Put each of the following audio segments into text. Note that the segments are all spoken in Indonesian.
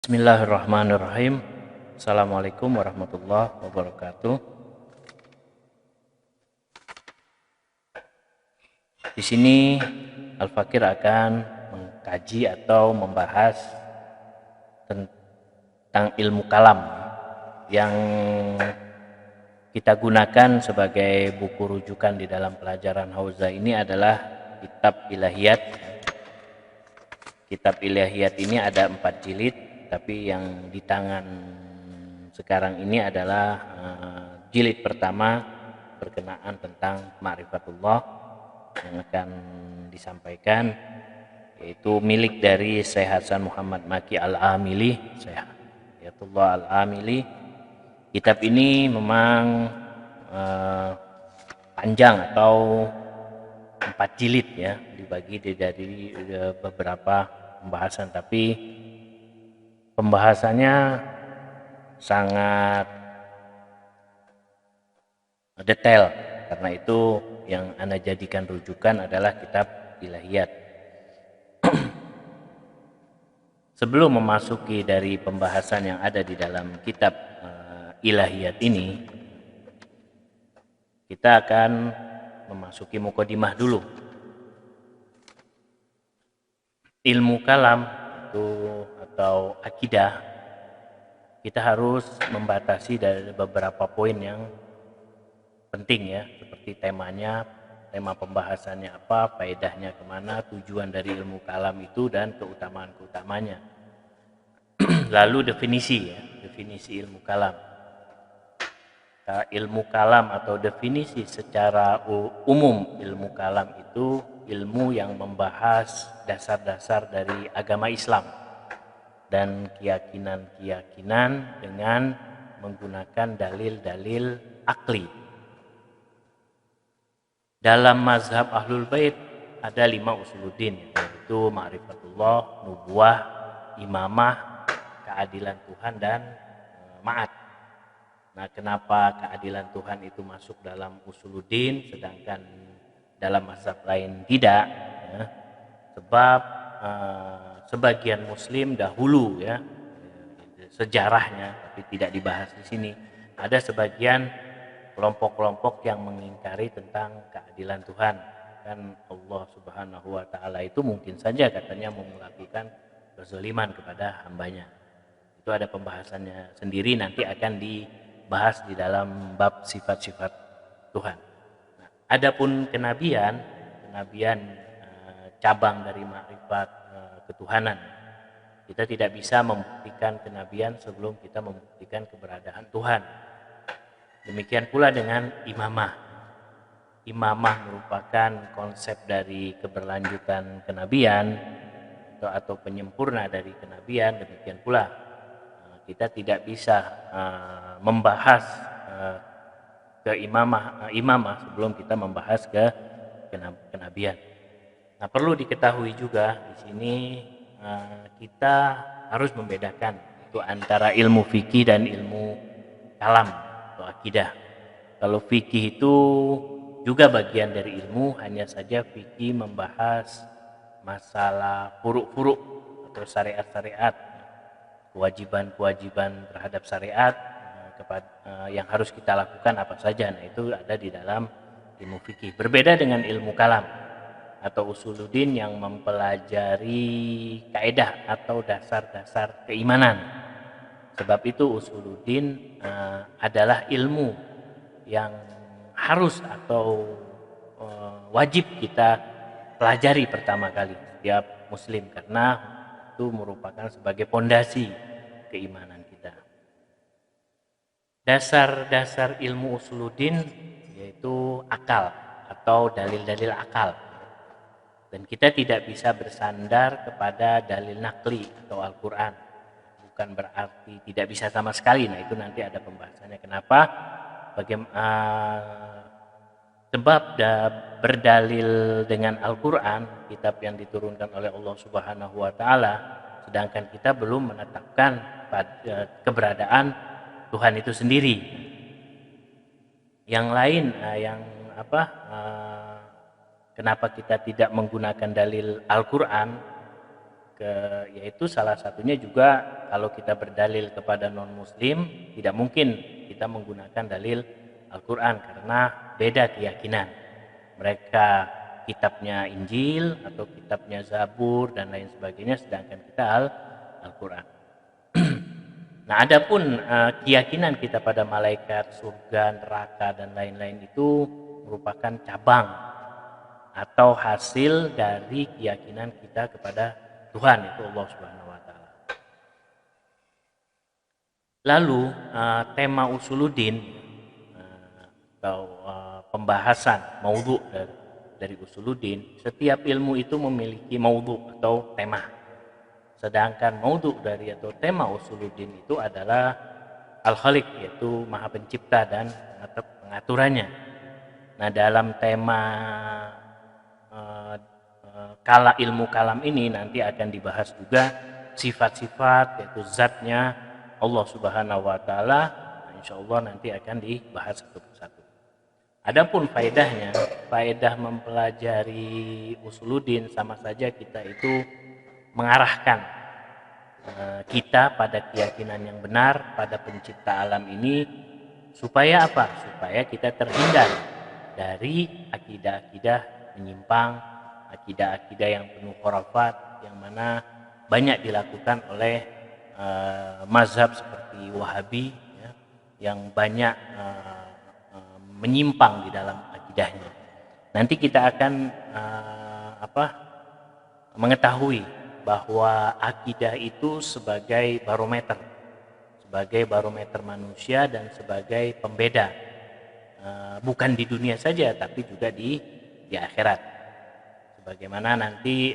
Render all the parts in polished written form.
Bismillahirrahmanirrahim. Assalamualaikum warahmatullahi wabarakatuh. Di sini Al-Fakir akan mengkaji atau membahas tentang ilmu kalam yang kita gunakan sebagai buku rujukan di dalam pelajaran Hauza. Ini adalah kitab ilahiyat. Kitab ilahiyat ini ada 4 jilid, tapi yang di tangan sekarang ini adalah jilid pertama berkenaan tentang ma'rifatullah yang akan disampaikan, yaitu milik dari Syekh Hasan Muhammad Maki Al-Amili, Syekh Hayatullah Al-Amili. Kitab ini memang panjang atau 4 jilid ya, dibagi dari beberapa pembahasan, tapi pembahasannya sangat detail. Karena itu yang Anda jadikan rujukan adalah kitab ilahiyat. Sebelum memasuki dari pembahasan yang ada di dalam kitab ilahiyat ini, kita akan memasuki mukadimah dulu. Ilmu kalam itu atau akidah, kita harus membatasi dari beberapa poin yang penting ya, seperti temanya, tema pembahasannya apa, faedahnya kemana, tujuan dari ilmu kalam itu, dan keutamaan-keutamanya. Lalu definisi ya, definisi ilmu kalam. Ilmu kalam atau definisi secara umum, ilmu kalam itu ilmu yang membahas dasar-dasar dari agama Islam dan keyakinan-keyakinan dengan menggunakan dalil-dalil akli. Dalam mazhab Ahlul Bait ada 5 usuluddin, yaitu ma'rifatullah, nubuwah, imamah, keadilan Tuhan, dan ma'ad. Nah, kenapa keadilan Tuhan itu masuk dalam usuluddin sedangkan dalam mazhab lain tidak? Ya, sebab sebagian Muslim dahulu ya, sejarahnya, tapi tidak dibahas di sini. Ada sebagian kelompok-kelompok yang mengingkari tentang keadilan Tuhan. Kan Allah Subhanahu wa Ta'ala itu mungkin saja katanya melakukan kezaliman kepada hambanya. Itu ada pembahasannya sendiri, nanti akan dibahas di dalam bab sifat-sifat Tuhan. Nah, adapun kenabian cabang dari makrifat ketuhanan. Kita tidak bisa membuktikan kenabian sebelum kita membuktikan keberadaan Tuhan. Demikian pula dengan imamah. Imamah merupakan konsep dari keberlanjutan kenabian atau penyempurna dari kenabian. Demikian pula kita tidak bisa membahas ke imamah sebelum kita membahas ke kenabian. Nah, perlu diketahui juga di sini kita harus membedakan itu antara ilmu fikih dan ilmu kalam atau akidah. Kalau fikih itu juga bagian dari ilmu, hanya saja fikih membahas masalah furu'-furu' atau syariat-syariat, kewajiban-kewajiban terhadap syariat yang harus kita lakukan apa saja. Nah, itu ada di dalam ilmu fikih. Berbeda dengan ilmu kalam atau usuluddin yang mempelajari kaidah atau dasar-dasar keimanan. Sebab itu usuluddin adalah ilmu yang harus atau wajib kita pelajari pertama kali setiap muslim, karena itu merupakan sebagai pondasi keimanan kita. Dasar-dasar ilmu usuluddin yaitu akal atau dalil-dalil akal. Dan kita tidak bisa bersandar kepada dalil nakli atau Al-Quran. Bukan berarti tidak bisa sama sekali. Nah, itu nanti ada pembahasannya. Kenapa? Sebab berdalil dengan Al-Quran, kitab yang diturunkan oleh Allah Subhanahu wa Ta'ala, sedangkan kita belum menetapkan keberadaan Tuhan itu sendiri. Yang lain, kenapa kita tidak menggunakan dalil Al-Quran? yaitu salah satunya juga kalau kita berdalil kepada non muslim tidak mungkin kita menggunakan dalil Al-Quran karena beda keyakinan. Mereka kitabnya Injil atau kitabnya Zabur dan lain sebagainya, sedangkan kita Al-Quran. Nah, adapun keyakinan kita pada malaikat, surga, neraka dan lain-lain itu merupakan cabang atau hasil dari keyakinan kita kepada Tuhan, yaitu Allah Subhanahu wa taala. Lalu tema usuluddin atau pembahasan maudhu dari usuluddin, setiap ilmu itu memiliki maudhu atau tema. Sedangkan maudhu dari atau tema usuluddin itu adalah Al-Khaliq, yaitu Maha Pencipta dan pengaturannya. Nah, dalam tema ilmu kalam ini nanti akan dibahas juga sifat-sifat, yaitu zatnya Allah Subhanahu wa taala. Insya Allah nanti akan dibahas satu persatu. Adapun faedahnya, faedah mempelajari usuluddin sama saja kita itu mengarahkan kita pada keyakinan yang benar pada pencipta alam ini, supaya apa? Supaya kita terhindar dari akidah-akidah menyimpang, akidah-akidah yang penuh khurafat yang mana banyak dilakukan oleh mazhab seperti Wahabi ya, yang banyak menyimpang di dalam akidahnya. Nanti kita akan mengetahui bahwa akidah itu sebagai barometer manusia dan sebagai pembeda, bukan di dunia saja tapi juga di akhirat. Sebagaimana nanti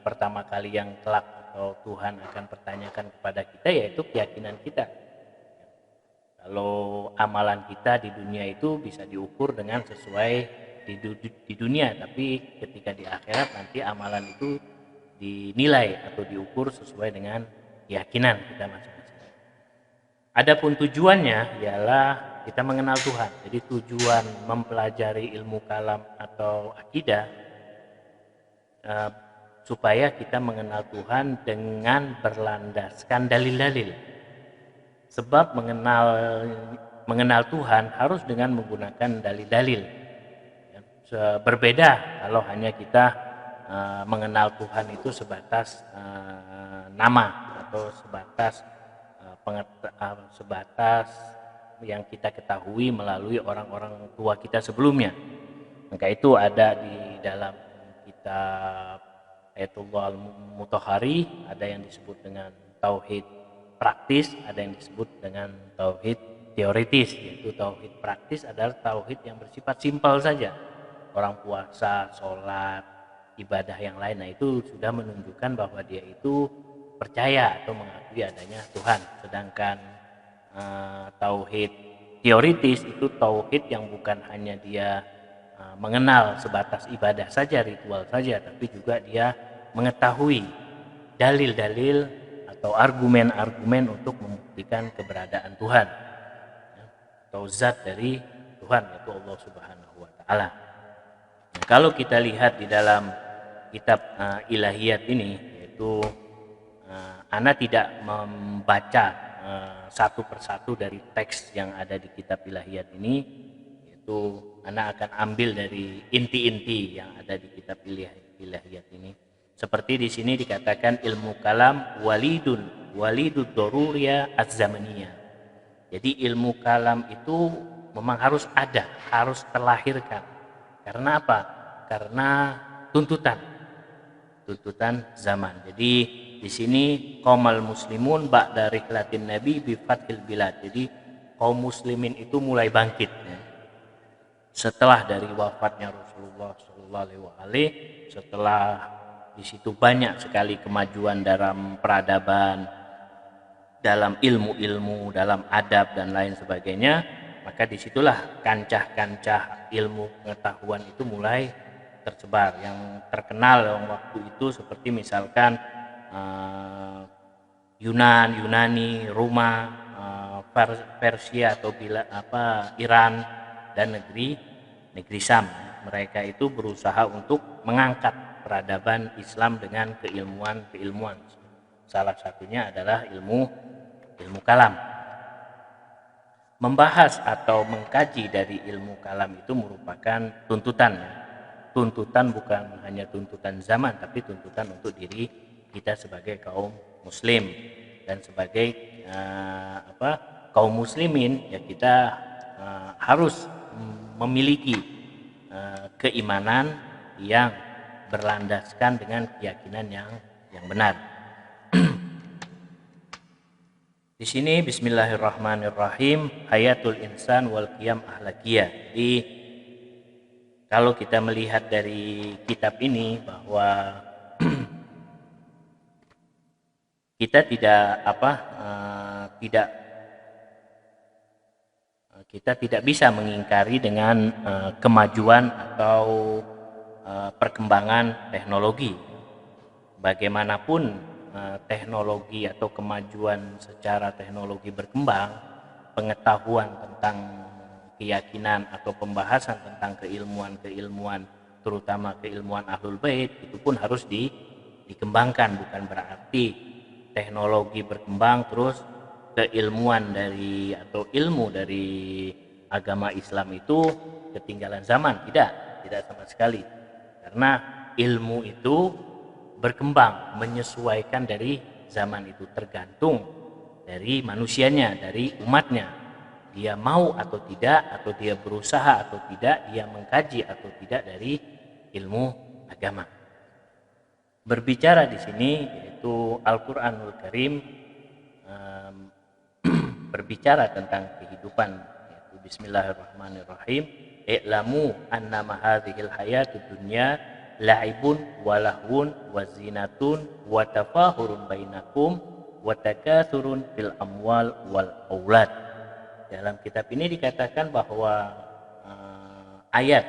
pertama kali yang kelak atau Tuhan akan pertanyakan kepada kita yaitu keyakinan kita. Kalau amalan kita di dunia itu bisa diukur dengan sesuai di dunia, tapi ketika di akhirat nanti amalan itu dinilai atau diukur sesuai dengan keyakinan kita masing-masing. Adapun tujuannya ialah kita mengenal Tuhan. Jadi tujuan mempelajari ilmu kalam atau akidah supaya kita mengenal Tuhan dengan berlandaskan dalil-dalil. Sebab mengenal Tuhan harus dengan menggunakan dalil-dalil. Berbeda kalau hanya kita mengenal Tuhan itu sebatas nama atau sebatas yang kita ketahui melalui orang-orang tua kita sebelumnya. Maka itu ada di dalam kitab Ayatullah Al-Mutahhari, ada yang disebut dengan tauhid praktis, ada yang disebut dengan tauhid teoritis. Yaitu tauhid praktis adalah tauhid yang bersifat simpel saja. Orang puasa, sholat, ibadah yang lain, nah itu sudah menunjukkan bahwa dia itu percaya atau mengakui adanya Tuhan. Sedangkan tauhid teoritis itu tauhid yang bukan hanya dia mengenal sebatas ibadah saja, ritual saja, tapi juga dia mengetahui dalil-dalil atau argumen-argumen untuk membuktikan keberadaan Tuhan atau zat dari Tuhan, yaitu Allah Subhanahu wa taala. Nah, kalau kita lihat di dalam kitab ilahiyat ini, yaitu Ana tidak membaca satu persatu dari teks yang ada di kitab ilahiyat ini, yaitu Ana akan ambil dari inti-inti yang ada di kitab ilahiyat ini. Seperti di sini dikatakan ilmu kalam walidud doruriya az-zamaniyah. Jadi ilmu kalam itu memang harus ada, harus terlahirkan. Karena apa? Karena tuntutan zaman. Jadi di sini qaumal muslimun ba'da rihlatin nabi bi fathil bilad. Jadi kaum muslimin itu mulai bangkit ya. Setelah dari wafatnya Rasulullah SAW, setelah di situ banyak sekali kemajuan dalam peradaban, dalam ilmu-ilmu, dalam adab dan lain sebagainya, maka disitulah kancah-kancah ilmu pengetahuan itu mulai tersebar. Yang terkenal waktu itu seperti misalkan Yunani, Roma, Persia atau Iran dan negeri Syam. Mereka itu berusaha untuk mengangkat peradaban Islam dengan keilmuan. Salah satunya adalah ilmu kalam. Membahas atau mengkaji dari ilmu kalam itu merupakan tuntutan. Tuntutan bukan hanya tuntutan zaman, tapi tuntutan untuk diri kita sebagai kaum muslim dan sebagai kaum muslimin, ya kita harus memiliki keimanan yang berlandaskan dengan keyakinan yang benar. Di sini bismillahirrahmanirrahim, hayatul insan wal qiyam ahlakiyah. Jadi kalau kita melihat dari kitab ini bahwa kita tidak bisa mengingkari dengan kemajuan atau perkembangan teknologi. Bagaimanapun teknologi atau kemajuan secara teknologi berkembang, pengetahuan tentang keyakinan atau pembahasan tentang keilmuan terutama keilmuan Ahlul Bait itu pun harus dikembangkan. Bukan berarti teknologi berkembang terus keilmuan dari atau ilmu dari agama Islam itu ketinggalan zaman. Tidak sama sekali, karena ilmu itu berkembang menyesuaikan dari zaman itu, tergantung dari manusianya, dari umatnya, dia mau atau tidak, atau dia berusaha atau tidak, dia mengkaji atau tidak dari ilmu agama. Berbicara di sini yaitu Al-Qur'anul Karim berbicara tentang kehidupan, yaitu bismillahirrahmanirrahim, i'lamu annama hadhil hayatud dunya la'ibun walahun wazinatun watafahurun bainakum watakathurun fil amwal wal aulad. Dalam kitab ini dikatakan bahwa ayat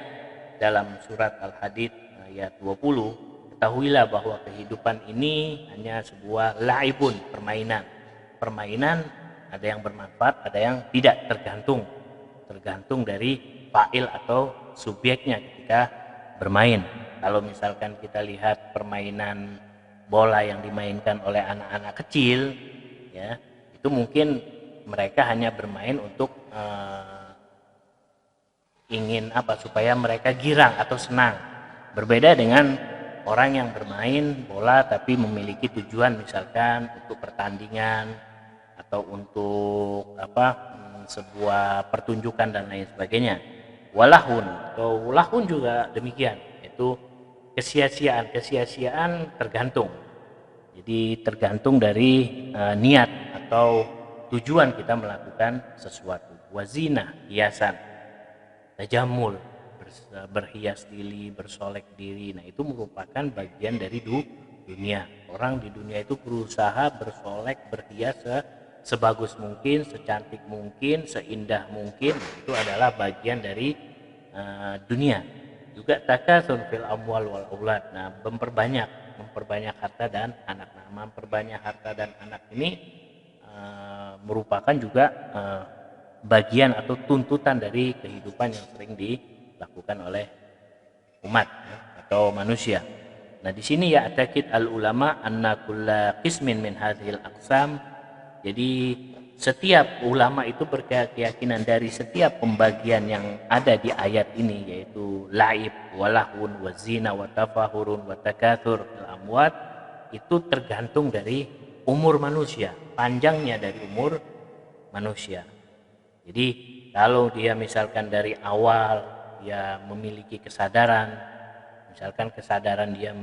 dalam surat Al-Hadid ayat 20, ketahuilah bahwa kehidupan ini hanya sebuah la'ibun, permainan ada yang bermanfaat, ada yang tidak, tergantung dari fa'il atau subjeknya ketika bermain. Kalau misalkan kita lihat permainan bola yang dimainkan oleh anak-anak kecil, ya, itu mungkin mereka hanya bermain untuk ingin supaya mereka girang atau senang. Berbeda dengan orang yang bermain bola tapi memiliki tujuan, misalkan untuk pertandingan atau untuk sebuah pertunjukan dan lain sebagainya. Walahun atau lahun juga demikian, yaitu kesia-siaan tergantung. Jadi tergantung dari niat atau tujuan kita melakukan sesuatu. Wazina, hiasan, tajamul, berhias diri, bersolek diri. Nah, itu merupakan bagian dari dunia. Orang di dunia itu berusaha bersolek, berhias sebagus mungkin, secantik mungkin, seindah mungkin. Itu adalah bagian dari dunia. Juga takatsur fil amwal wal aulad. Nah, memperbanyak harta dan anak. Nah, memperbanyak harta dan anak ini merupakan juga bagian atau tuntutan dari kehidupan yang sering dilakukan oleh umat atau manusia. Nah, di sini ya atakid al ulama anna kulla qismin min hadhil aqsam. Jadi setiap ulama itu berkeyakinan dari setiap pembagian yang ada di ayat ini, yaitu laib, walahun, wazina, watafahurun, watakatsur fil amwat, itu tergantung dari umur manusia, panjangnya dari umur manusia. Jadi kalau dia misalkan dari awal dia memiliki kesadaran, misalkan kesadaran dia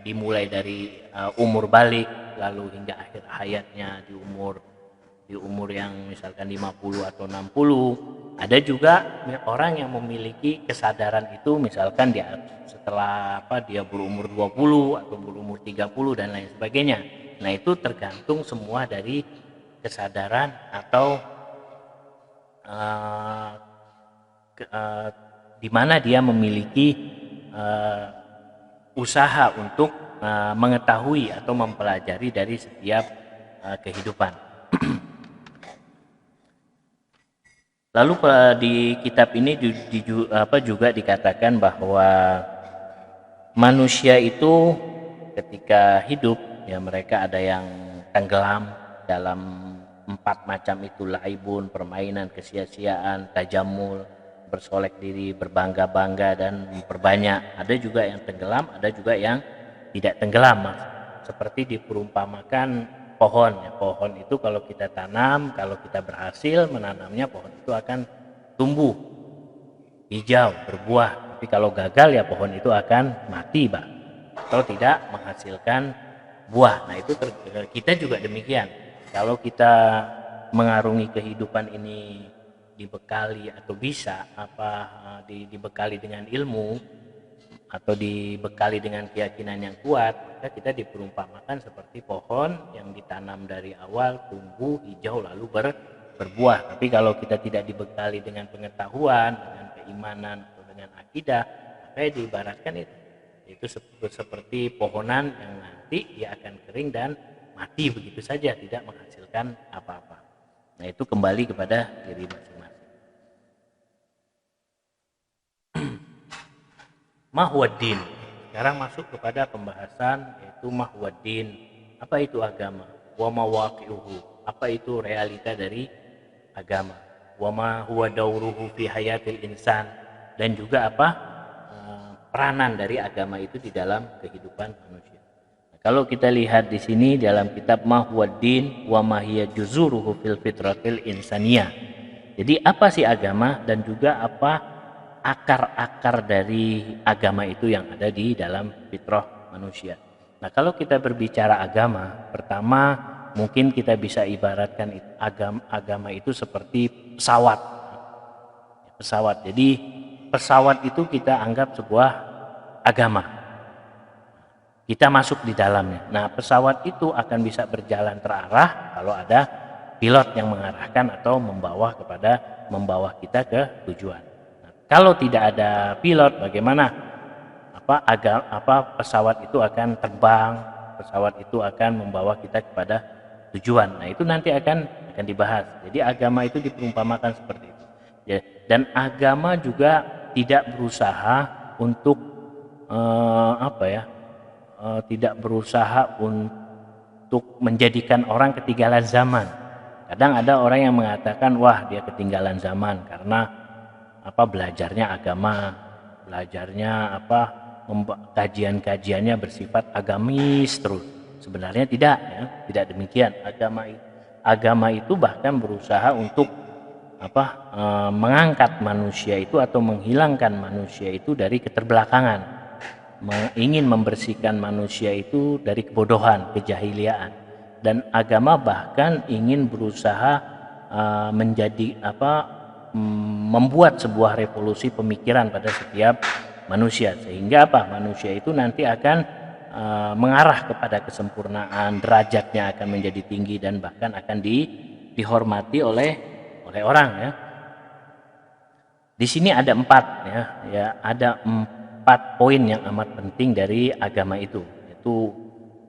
dimulai dari umur balik lalu hingga akhir hayatnya di umur yang misalkan 50 atau 60. Ada juga orang yang memiliki kesadaran itu misalkan dia setelah dia berumur 20 atau berumur 30 dan lain sebagainya. Nah, itu tergantung semua dari kesadaran atau di mana dia memiliki usaha untuk mengetahui atau mempelajari dari setiap kehidupan. Lalu di kitab ini juga dikatakan bahwa manusia itu ketika hidup ya mereka ada yang tenggelam dalam 4 macam itu, laibun, permainan, kesia-siaan, tajamul, bersolek diri, berbangga-bangga dan memperbanyak. Ada juga yang tenggelam, ada juga yang tidak tenggelam, Mas. Seperti diperumpamakan pohon ya. Pohon itu kalau kita tanam, kalau kita berhasil menanamnya, pohon itu akan tumbuh hijau, berbuah. Tapi kalau gagal ya pohon itu akan mati, Pak, atau tidak menghasilkan buah. Nah, itu kita juga demikian. Kalau kita mengarungi kehidupan ini dibekali atau bisa dibekali dengan ilmu atau dibekali dengan keyakinan yang kuat, maka kita diperumpamakan seperti pohon yang ditanam dari awal, tumbuh hijau lalu berbuah. Tapi kalau kita tidak dibekali dengan pengetahuan, dengan keimanan atau dengan akidah, maka diibaratkan itu seperti pohonan yang nanti dia akan kering dan mati begitu saja, tidak menghasilkan apa-apa. Nah, itu kembali kepada diri masing-masing. Mahwaddin. Sekarang masuk kepada pembahasan yaitu mahwaddin. Apa itu agama? Wa mawaqi'uhu. Apa itu realita dari agama? Wa ma huwa dauruhu fi hayatil insan. Dan juga apa peranan dari agama itu di dalam kehidupan manusia. Nah, kalau kita lihat di sini dalam kitab Mahwaddin wa Mahiyya Juzuruhu fil Fitratil Insaniyah. Jadi apa sih agama dan juga apa akar-akar dari agama itu yang ada di dalam fitrah manusia. Nah, kalau kita berbicara agama, pertama mungkin kita bisa ibaratkan agama itu seperti pesawat. Pesawat. Jadi pesawat itu kita anggap sebuah agama. Kita masuk di dalamnya. Nah, pesawat itu akan bisa berjalan terarah kalau ada pilot yang mengarahkan atau membawa kita ke tujuan. Kalau tidak ada pilot, bagaimana pesawat itu akan terbang, pesawat itu akan membawa kita kepada tujuan. Nah, itu nanti akan dibahas. Jadi agama itu diperumpamakan seperti itu. Ya, dan agama juga tidak berusaha untuk tidak berusaha untuk menjadikan orang ketinggalan zaman. Kadang ada orang yang mengatakan, wah dia ketinggalan zaman karena belajarnya agama, belajarnya kajian-kajiannya bersifat agamis terus. Sebenarnya tidak ya, tidak demikian. Agama itu bahkan berusaha untuk mengangkat manusia itu atau menghilangkan manusia itu dari keterbelakangan, ingin membersihkan manusia itu dari kebodohan, kejahiliaan. Dan agama bahkan ingin berusaha membuat sebuah revolusi pemikiran pada setiap manusia, sehingga manusia itu nanti akan mengarah kepada kesempurnaan, derajatnya akan menjadi tinggi dan bahkan akan dihormati oleh orang ya. Di sini ada 4 ada 4 poin yang amat penting dari agama itu, yaitu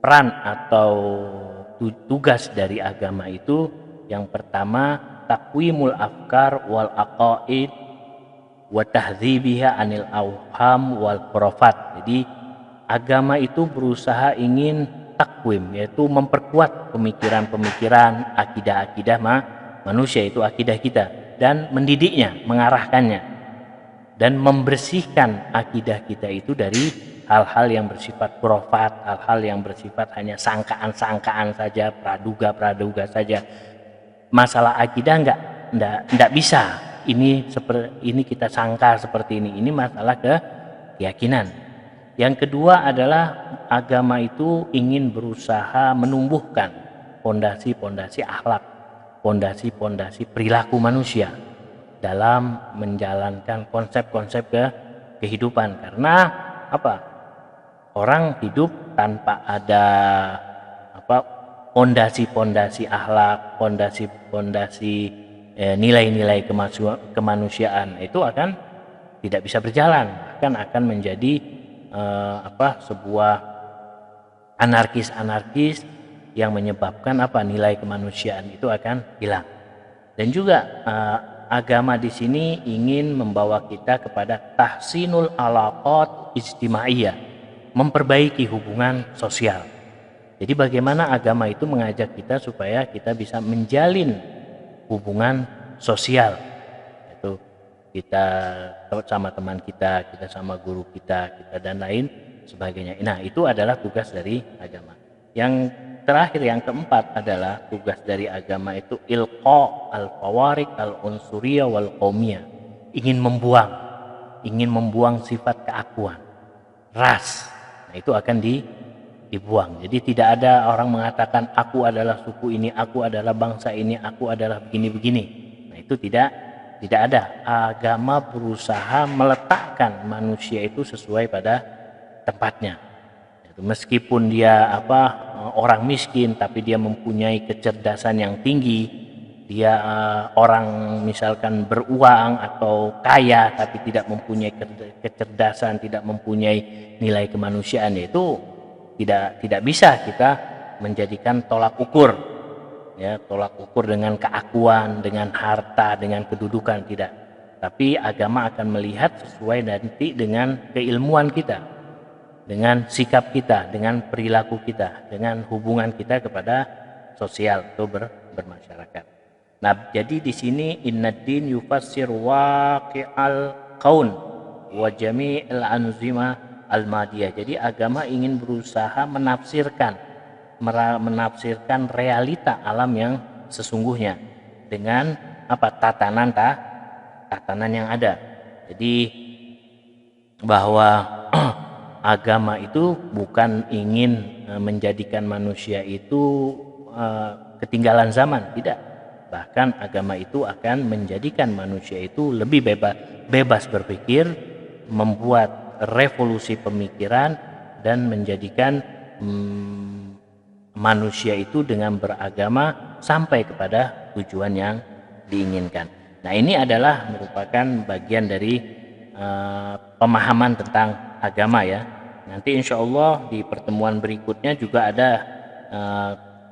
peran atau tugas dari agama itu. Yang pertama, takwimul afkar wal aqaid wa tahdzibiha anil awham wal khurafat. Jadi agama itu berusaha ingin takwim, yaitu memperkuat pemikiran-pemikiran, akidah-akidah manusia, itu akidah kita, dan mendidiknya, mengarahkannya dan membersihkan akidah kita itu dari hal-hal yang bersifat khurafat, hal-hal yang bersifat hanya sangkaan-sangkaan saja, praduga-praduga saja. Masalah akidah enggak bisa ini kita sangka seperti ini masalah keyakinan. Yang kedua adalah agama itu ingin berusaha menumbuhkan pondasi-pondasi akhlak, pondasi-pondasi perilaku manusia dalam menjalankan konsep-konsep kehidupan. Karena orang hidup tanpa ada pondasi-pondasi akhlak, pondasi-pondasi nilai-nilai kemanusiaan itu akan tidak bisa berjalan, akan menjadi sebuah anarkis yang menyebabkan nilai kemanusiaan itu akan hilang. Dan juga agama di sini ingin membawa kita kepada tahsinul alaqat ijtimaiyah, memperbaiki hubungan sosial. Jadi bagaimana agama itu mengajak kita supaya kita bisa menjalin hubungan sosial, yaitu kita sama teman kita, kita sama guru kita dan lain sebagainya. Nah, itu adalah tugas dari agama. Yang terakhir, yang keempat adalah tugas dari agama itu ilqa al-fawarik al-unsuriyah wal qaumiyah. Ingin membuang sifat keakuan, ras. Nah, itu akan dibuang. Jadi tidak ada orang mengatakan aku adalah suku ini, aku adalah bangsa ini, aku adalah begini-begini. Nah, itu tidak ada. Agama berusaha meletakkan manusia itu sesuai pada tempatnya. Meskipun dia orang miskin, tapi dia mempunyai kecerdasan yang tinggi. Dia orang misalkan beruang atau kaya, tapi tidak mempunyai kecerdasan, tidak mempunyai nilai kemanusiaan, itu tidak bisa kita menjadikan tolak ukur. Ya, tolak ukur dengan keakuan, dengan harta, dengan kedudukan, tidak. Tapi agama akan melihat sesuai nanti dengan keilmuan kita, dengan sikap kita, dengan perilaku kita, dengan hubungan kita kepada sosial atau bermasyarakat. Nah, jadi di sini innad-din yufassir waqi'al qaun wa jami'il anzimah al-madiyah. Jadi agama ingin berusaha menafsirkan realita alam yang sesungguhnya dengan tatanan yang ada. Jadi bahwa agama itu bukan ingin menjadikan manusia itu ketinggalan zaman, tidak. Bahkan agama itu akan menjadikan manusia itu lebih bebas berpikir, membuat revolusi pemikiran, dan menjadikan manusia itu dengan beragama sampai kepada tujuan yang diinginkan. Nah, ini adalah merupakan bagian dari pemahaman tentang agama ya. Nanti insya Allah di pertemuan berikutnya juga ada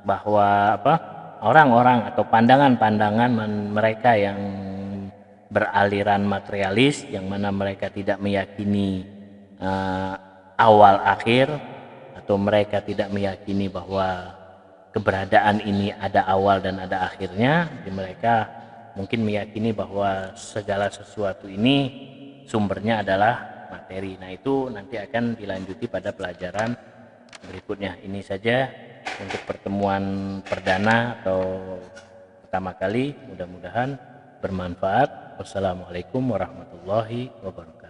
bahwa orang-orang atau pandangan-pandangan mereka yang beraliran materialis, yang mana mereka tidak meyakini awal akhir, atau mereka tidak meyakini bahwa keberadaan ini ada awal dan ada akhirnya. Jadi mereka mungkin meyakini bahwa segala sesuatu ini sumbernya adalah materi. Nah, itu nanti akan dilanjuti pada pelajaran berikutnya. Ini saja untuk pertemuan perdana atau pertama kali. Mudah-mudahan bermanfaat. Wassalamualaikum warahmatullahi wabarakatuh.